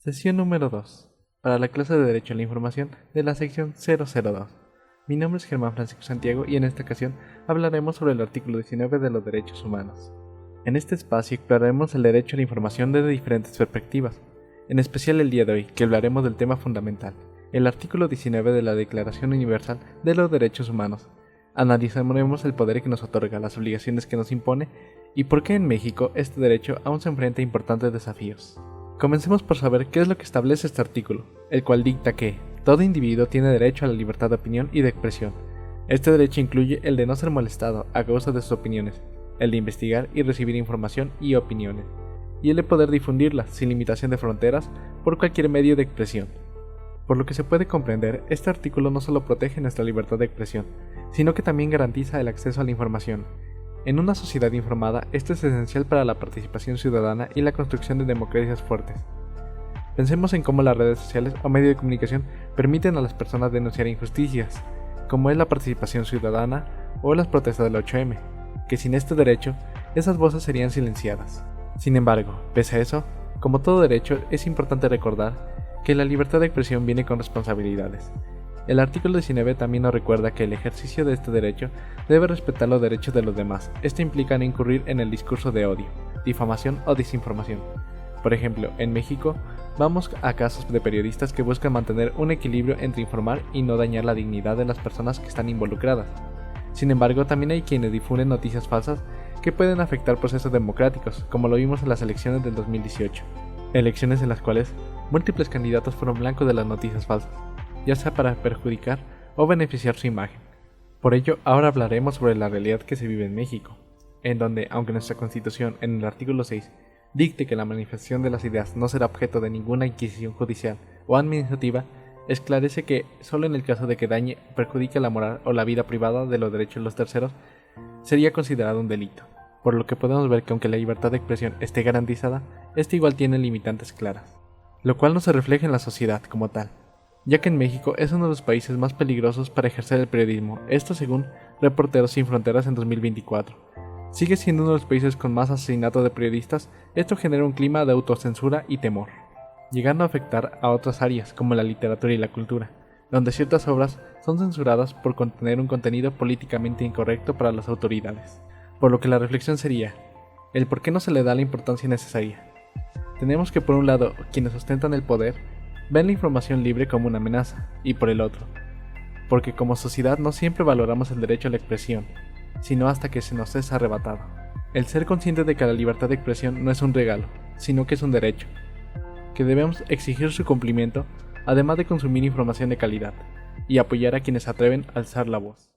Sesión número 2. Para la clase de Derecho a la Información de la sección 002. Mi nombre es Germán Francisco Santiago y en esta ocasión hablaremos sobre el artículo 19 de los derechos humanos. En este espacio exploraremos el derecho a la información desde diferentes perspectivas, en especial el día de hoy, que hablaremos del tema fundamental, el artículo 19 de la Declaración Universal de los Derechos Humanos. Analizaremos el poder que nos otorga, las obligaciones que nos impone y por qué en México este derecho aún se enfrenta a importantes desafíos. Comencemos por saber qué es lo que establece este artículo, el cual dicta que todo individuo tiene derecho a la libertad de opinión y de expresión. Este derecho incluye el de no ser molestado a causa de sus opiniones, el de investigar y recibir información y opiniones, y el de poder difundirlas sin limitación de fronteras por cualquier medio de expresión. Por lo que se puede comprender, este artículo no solo protege nuestra libertad de expresión, sino que también garantiza el acceso a la información. En una sociedad informada, esto es esencial para la participación ciudadana y la construcción de democracias fuertes. Pensemos en cómo las redes sociales o medios de comunicación permiten a las personas denunciar injusticias, como es la participación ciudadana o las protestas del 8M, que sin este derecho, esas voces serían silenciadas. Sin embargo, pese a eso, como todo derecho, es importante recordar que la libertad de expresión viene con responsabilidades. El artículo 19 también nos recuerda que el ejercicio de este derecho debe respetar los derechos de los demás. Esto implica no incurrir en el discurso de odio, difamación o desinformación. Por ejemplo, en México, vamos a casos de periodistas que buscan mantener un equilibrio entre informar y no dañar la dignidad de las personas que están involucradas. Sin embargo, también hay quienes difunden noticias falsas que pueden afectar procesos democráticos, como lo vimos en las elecciones del 2018. Elecciones en las cuales múltiples candidatos fueron blancos de las noticias falsas, ya sea para perjudicar o beneficiar su imagen. Por ello, ahora hablaremos sobre la realidad que se vive en México, en donde, aunque nuestra Constitución, en el artículo 6, dicte que la manifestación de las ideas no será objeto de ninguna inquisición judicial o administrativa, esclarece que, solo en el caso de que dañe o perjudique la moral o la vida privada de los derechos de los terceros, sería considerado un delito. Por lo que podemos ver que aunque la libertad de expresión esté garantizada, esta igual tiene limitantes claras, lo cual no se refleja en la sociedad como tal, ya que en México es uno de los países más peligrosos para ejercer el periodismo, esto según Reporteros Sin Fronteras en 2024. Sigue siendo uno de los países con más asesinatos de periodistas, esto genera un clima de autocensura y temor, llegando a afectar a otras áreas como la literatura y la cultura, donde ciertas obras son censuradas por contener un contenido políticamente incorrecto para las autoridades. Por lo que la reflexión sería, el por qué no se le da la importancia necesaria. Tenemos que por un lado, quienes ostentan el poder, ven la información libre como una amenaza, y por el otro, porque como sociedad no siempre valoramos el derecho a la expresión, sino hasta que se nos es arrebatado. El ser consciente de que la libertad de expresión no es un regalo, sino que es un derecho, que debemos exigir su cumplimiento, además de consumir información de calidad, y apoyar a quienes atreven a alzar la voz.